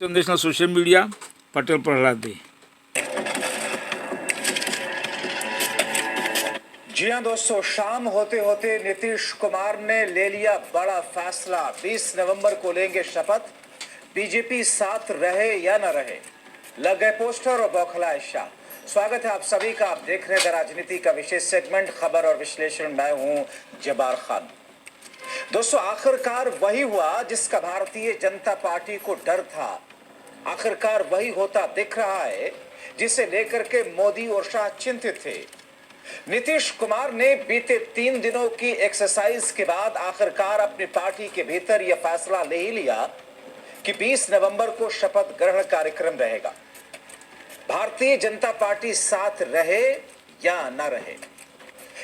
संदेशना social media Patel Prahlad. जी हाँ दोस्तों, शाम होते होते नीतीश कुमार ने ले लिया बड़ा फैसला। 20 नवंबर को लेंगे शपथ। बीजेपी साथ रहे या न रहे, लग गए पोस्टर और बौखलाए शाह। स्वागत है आप सभी का। आप देख रहे हैं द राजनीति का विशेष सेगमेंट खबर और विश्लेषण। मैं हूं जब्बार खान। दोस्तों, आखिरकार वही हुआ जिसका भारतीय जनता पार्टी को डर था। आखिरकार वही होता दिख रहा है जिसे लेकर के मोदी और शाह चिंतित थे। नीतीश कुमार ने बीते 3 दिनों की एक्सरसाइज के बाद आखिरकार अपनी पार्टी के भीतर यह फैसला ले ही लिया कि 20 नवंबर को शपथ ग्रहण कार्यक्रम रहेगा। भारतीय जनता पार्टी साथ रहे या न रहे,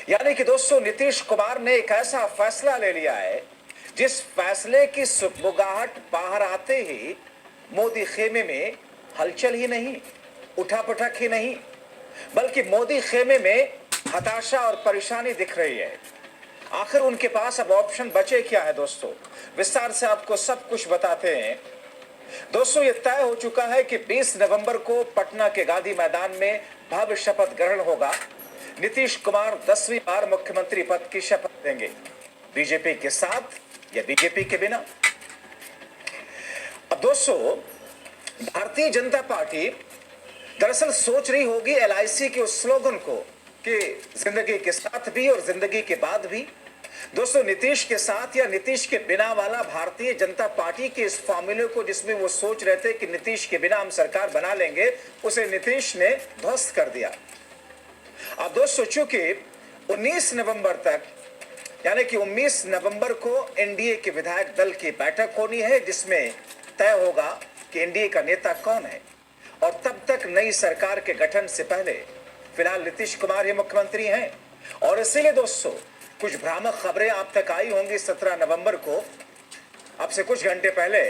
यानी कि दोस्तों नीतीश कुमार ने एक ऐसा फैसला ले लिया है जिस फैसले की सुगबुगाहट बाहर आते ही मोदी खेमे में हलचल ही नहीं, उठापटक ही नहीं, बल्कि मोदी खेमे में हताशा और परेशानी दिख रही है। आखिर उनके पास अब ऑप्शन बचे क्या है दोस्तों, विस्तार से आपको सब कुछ बताते हैं। दोस्तों, यह तय हो चुका है कि 20 नवंबर को पटना के गांधी मैदान में भव्य शपथ ग्रहण होगा। नीतीश कुमार 10वीं बार मुख्यमंत्री पद की शपथ देंगे, बीजेपी के साथ या बीजेपी के बिना। अब दोस्तों, भारतीय जनता पार्टी दरअसल सोच रही होगी एलआईसी के उस स्लोगन को कि जिंदगी के साथ भी और जिंदगी के बाद भी। दोस्तों, नीतीश के साथ या नीतीश के बिना वाला भारतीय जनता पार्टी के इस फॉर्मूले को, जिसमें वो सोच रहे थे कि नीतीश के बिना हम सरकार बना लेंगे, उसे नीतीश ने ध्वस्त कर दिया। अब दोस्तों, चूंकि 19 नवंबर तक, यानी कि 19 नवंबर को एनडीए के विधायक दल की बैठक होनी है जिसमें तय होगा कि एनडीए का नेता कौन है, और तब तक नई सरकार के गठन से पहले फिलहाल नीतीश कुमार ही मुख्यमंत्री हैं। और इसीलिए दोस्तों, कुछ भ्रामक खबरें आप तक आई होंगी 17 नवंबर को, अब से कुछ घंटे पहले,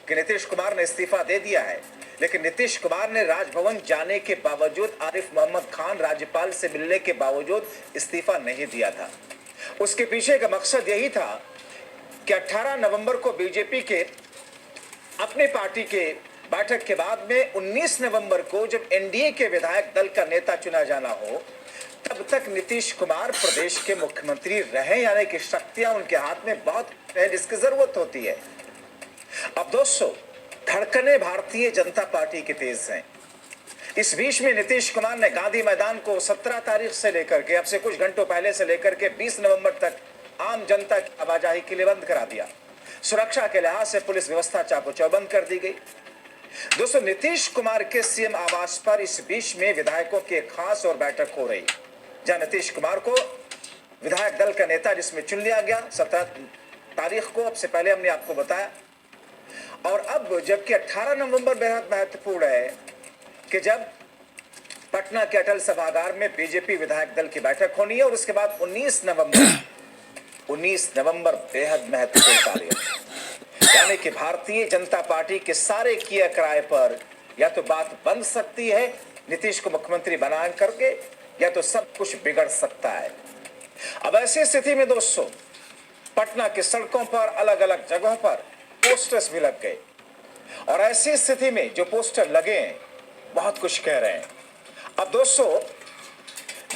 कि नीतीश कुमार ने इस्तीफा दे दिया है। लेकिन नीतीश कुमार ने राजभवन जाने के बावजूद, आरिफ मोहम्मद खान राज्यपाल से मिलने के बावजूद इस्तीफा नहीं दिया था। उसके पीछे का मकसद यही था कि 18 नवंबर को बीजेपी के अपनी पार्टी के बैठक के बाद में 19 नवंबर को जब एनडीए के विधायक दल का नेता चुना जाना हो, तब तक नीतीश कुमार प्रदेश के मुख्यमंत्री रहे, यानी कि शक्तियां उनके हाथ में बहुत है जिसकी जरूरत होती है। अब दोस्तों, धड़कने भारतीय जनता पार्टी की तेज हैं। इस बीच में नीतीश कुमार ने गांधी मैदान को 17 तारीख से लेकर के, अब से कुछ घंटों पहले से लेकर के 20 नवंबर तक आम जनता की आवाजाही के लिए बंद करा दिया। सुरक्षा के लिहाज से पुलिस व्यवस्था चाको चौबंद कर दी गई। दोस्तों, नीतीश कुमार के सीएम आवास पर इस बीच में विधायकों की एक खास और बैठक हो रही, जहां नीतीश कुमार को विधायक दल का नेता जिसमें चुन लिया गया 17 तारीख को, अब से पहले हमने आपको बताया। और अब जबकि 18 नवंबर बेहद महत्वपूर्ण है कि जब पटना के अटल सभागार में बीजेपी विधायक दल की बैठक होनी है, और उसके बाद 19 नवंबर बेहद महत्वपूर्ण तारीख, यानी कि भारतीय जनता पार्टी के सारे किए किराए पर या तो बात बन सकती है नीतीश को मुख्यमंत्री बना करके, या तो सब कुछ बिगड़ सकता है। अब ऐसी स्थिति में दोस्तों, पटना की सड़कों पर अलग अलग जगहों पर पोस्टर्स भी लग गए, और ऐसी स्थिति में जो पोस्टर लगे हैं बहुत कुछ कह रहे हैं। अब दोस्तों,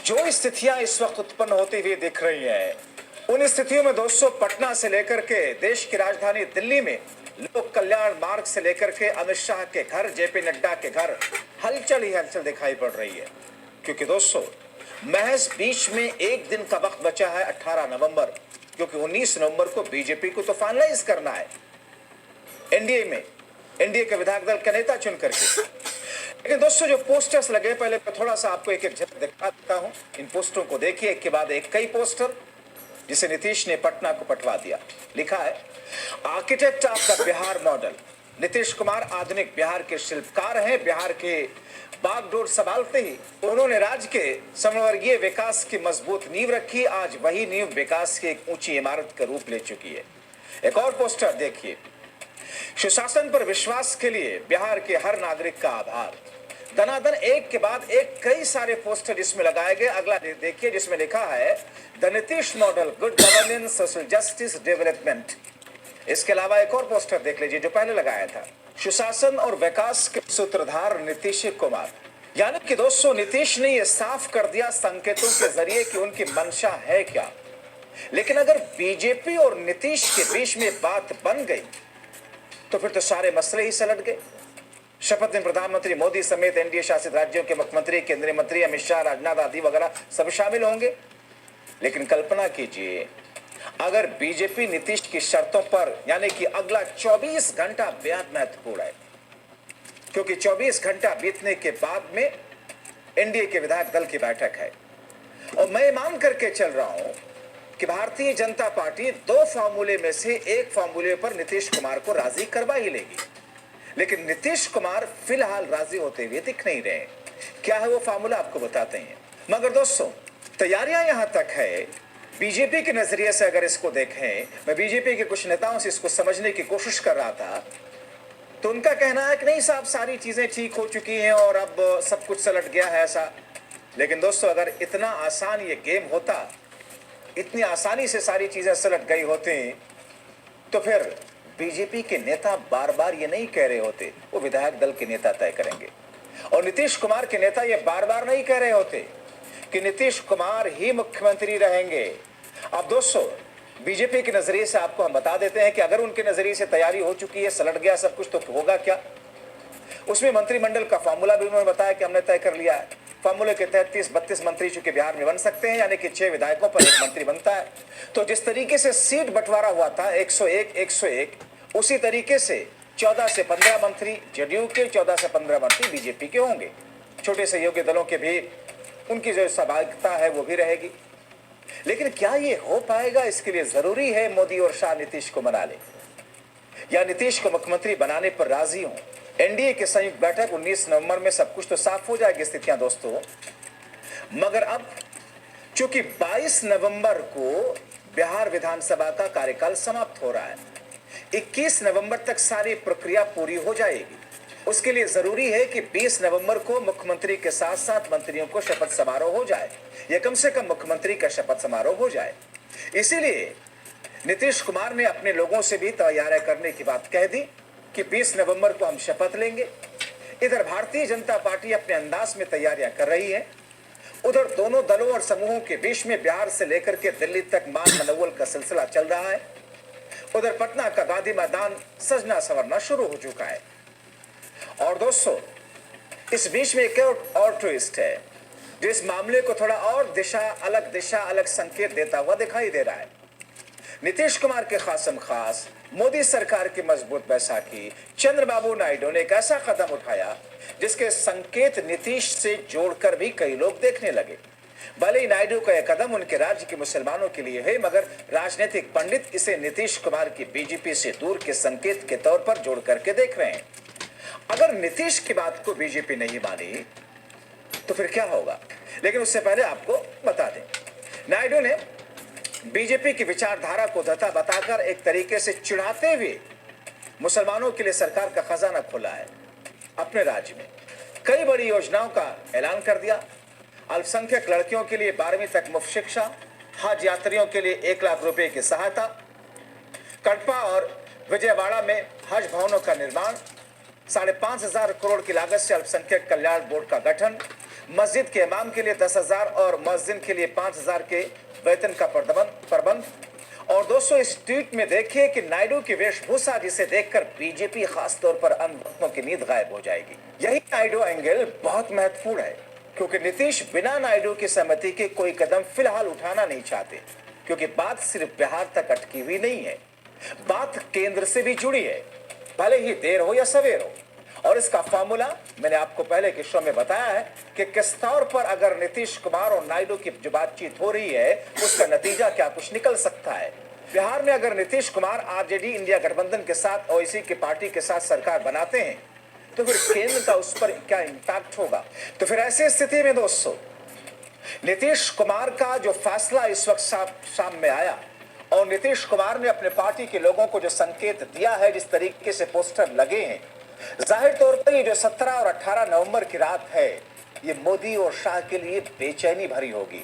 जो स्थितियां इस वक्त उत्पन्न होती हुई दिख रही हैं, उन स्थितियों में दोस्तों, पटना से लेकर के देश की राजधानी दिल्ली में लोक कल्याण मार्ग से लेकर के अमित शाह के घर, जेपी नड्डा के घर, हलचल ही हलचल दिखाई पड़ रही है। क्योंकि दोस्तों, महज बीच में एक दिन का वक्त बचा है 18 नवंबर, क्योंकि 19 नवंबर को बीजेपी को तो फाइनलाइज करना है एनडीए में, एनडीए के विधायक दल का नेता चुन करके। लेकिन दोस्तों, जो पोस्टर्स लगे, पहले मैं थोड़ा सा आपको एक एक झलक दिखा देता हूं। इन पोस्टरों को देखिए, एक के बाद एक कई पोस्टर जिसे नीतीश ने पटना को पटवा दिया। लिखा है, architect of the Bihar model. Nitish Kumar आधुनिक बिहार के शिल्पकार हैं। बिहार के बागडोर संभालते ही उन्होंने राज्य के समवर्गीय विकास की मजबूत नींव रखी। आज वही नींव विकास की एक ऊंची इमारत का रूप ले चुकी है। एक और पोस्टर देखिए, सुशासन पर विश्वास के लिए बिहार के हर नागरिक का आभार। दनादन एक के बाद एक कई सारे पोस्टर इसमें लगाए गए। अगला देखिए, जिसमें लिखा है, the Nitish model, good governance, social justice, development. इसके अलावा एक और पोस्टर देख लीजिए जो पहले लगाया था, सुशासन और विकास के सूत्रधार नीतीश कुमार। यानी कि दोस्तों नीतीश ने यह साफ कर दिया संकेतों के जरिए कि उनकी मंशा है क्या। लेकिन अगर बीजेपी और नीतीश के बीच में बात बन गई तो फिर तो सारे मसले ही सलट गए। शपथ में प्रधानमंत्री मोदी समेत एनडीए शासित राज्यों के मुख्यमंत्री, केंद्रीय मंत्री अमित शाह, राजनाथ आदि वगैरह सब शामिल होंगे। लेकिन कल्पना कीजिए अगर बीजेपी नीतीश की शर्तों पर, यानी कि अगला 24 घंटा बेहद महत्वपूर्ण है, क्योंकि 24 घंटा बीतने के बाद में एनडीए के विधायक दल की बैठक है और मैं मान करके चल रहा हूं कि भारतीय जनता पार्टी 2 फार्मूले में से एक फार्मूले पर नीतीश कुमार को राजी करवा ही लेगी। लेकिन नीतीश कुमार फिलहाल राजी होते हुए दिख नहीं रहे। क्या है वो फार्मूला, आपको बताते हैं। मगर दोस्तों तैयारियां यहां तक है, बीजेपी के नजरिए से अगर इसको देखें, मैं बीजेपी के कुछ नेताओं से इसको समझने की कोशिश कर रहा था, तो उनका कहना है कि नहीं साहब सारी चीजें ठीक हो चुकी हैं और अब सब कुछ सलट गया है ऐसा। लेकिन दोस्तों अगर इतना आसान ये गेम होता, इतनी आसानी से सारी चीजें सलट गई होती, तो फिर बीजेपी के नेता बार बार ये नहीं कह रहे होते, वो विधायक दल के नेता तय करेंगे। और नीतीश कुमार के नेता ये बार बार नहीं कह रहे होते कि नीतीश कुमार ही मुख्यमंत्री रहेंगे। अब दोस्तों बीजेपी के नजरिए से आपको हम बता देते हैं कि अगर उनके नजरिए से तैयारी हो चुकी है, सलट गया सब कुछ, तो होगा क्या। उसमें मंत्रिमंडल का फार्मूला भी उन्होंने बताया कि हमने तय कर लिया है। फार्मूले के तहत 30-32 मंत्री चूंकि बिहार में बन सकते हैं, यानी कि 6 विधायकों पर 1 मंत्री बनता है। तो जिस तरीके से सीट बंटवारा हुआ था 101-101, उसी तरीके से 14 से 15 मंत्री जदयू के, 14 से 15 मंत्री बीजेपी के होंगे। छोटे सहयोगी दलों के भी उनकी जो सहभागिता है वो भी रहेगी। लेकिन क्या ये हो पाएगा, इसके लिए जरूरी है मोदी और शाह नीतीश को मना ले या नीतीश को मुख्यमंत्री बनाने पर राजी हो। एनडीए की संयुक्त बैठक 19 नवंबर में सब कुछ तो साफ हो जाएगी स्थितियां दोस्तों। मगर अब चूंकि 22 नवंबर को बिहार विधानसभा का कार्यकाल समाप्त हो रहा है, 21 नवंबर तक सारी प्रक्रिया पूरी हो जाएगी। उसके लिए जरूरी है कि 20 नवंबर को मुख्यमंत्री के साथ साथ मंत्रियों को शपथ समारोह हो जाए, या कम से कम मुख्यमंत्री का शपथ समारोह हो जाए। इसीलिए नीतीश कुमार ने अपने लोगों से भी तैयारियां करने की बात कह दी कि 20 नवंबर को हम शपथ लेंगे। इधर भारतीय जनता पार्टी अपने अंदाज में तैयारियां कर रही है, उधर दोनों दलों और समूहों के बीच में बिहार से लेकर के दिल्ली तक मान मनोवल का सिलसिला चल रहा है। उधर पटना का गांधी मैदान सजना संवरना शुरू हो चुका है। और दोस्तों इस बीच में एक और ट्विस्ट है जो इस मामले को थोड़ा और अलग दिशा अलग संकेत देता हुआ दिखाई दे रहा है। नीतीश कुमार के खासम खास मोदी सरकार की मजबूत बैसाखी, चंद्रबाबू नायडू ने एक ऐसा कदम उठाया जिसके संकेत नीतीश से जोड़कर भी कई लोग देखने लगे। भले ही नायडू का यह कदम उनके राज्य के मुसलमानों के लिए है, मगर राजनीतिक पंडित इसे नीतीश कुमार की बीजेपी से दूर के संकेत के तौर पर जोड़ करके देख रहे हैं। अगर नीतीश की बात को बीजेपी नहीं मानी तो फिर क्या होगा। लेकिन उससे पहले आपको बता दें, नायडू ने बीजेपी की विचारधारा को धता बताकर एक तरीके से चिढ़ाते हुए मुसलमानों के लिए सरकार का खजाना खोला है। अपने राज्य में कई बड़ी योजनाओं का ऐलान कर दिया। अल्पसंख्यक लड़कियों के लिए 12वीं तक मुफ्त शिक्षा, हज यात्रियों के लिए 1 लाख रुपए की सहायता, कटपा और विजयवाड़ा में हज भवनों का निर्माण, 5,500 करोड़ की लागत से अल्पसंख्यक कल्याण बोर्ड का गठन, मस्जिद के इमाम के लिए 10,000 और मुअज्जिन के लिए 5,000 के वेतन का प्रबंध। और दोस्तों इस ट्वीट में देखिए कि नायडू की वेशभूषा जिसे देखकर बीजेपी खास तौर पर अन्य भक्तों की नींद गायब हो जाएगी। यही नायडू एंगल बहुत महत्वपूर्ण है, क्योंकि नीतीश बिना नायडू की सहमति के कोई कदम फिलहाल उठाना नहीं चाहते, क्योंकि बात सिर्फ बिहार तक अटकी हुई नहीं है, बात केंद्र से भी जुड़ी है, भले ही देर हो या सवेर हो। और इसका फार्मूला मैंने आपको पहले के शो में बताया है कि किस तौर पर अगर नीतीश कुमार और नायडू की जो बातचीत हो रही है उसका नतीजा क्या कुछ निकल सकता है। बिहार में अगर नीतीश कुमार आरजेडी इंडिया गठबंधन के साथ ओवैसी की पार्टी के साथ सरकार बनाते हैं तो फिर केंद्र का उस पर क्या इंपैक्ट होगा। तो फिर ऐसी स्थिति में दोस्तों नीतीश कुमार का जो फैसला इस वक्त सामने आया और नीतीश कुमार ने अपने पार्टी के लोगों को जो संकेत दिया है, जिस तरीके से पोस्टर लगे हैं, जाहिर तौर पर ये जो 17 और 18 नवंबर की रात है ये मोदी और शाह के लिए बेचैनी भरी होगी।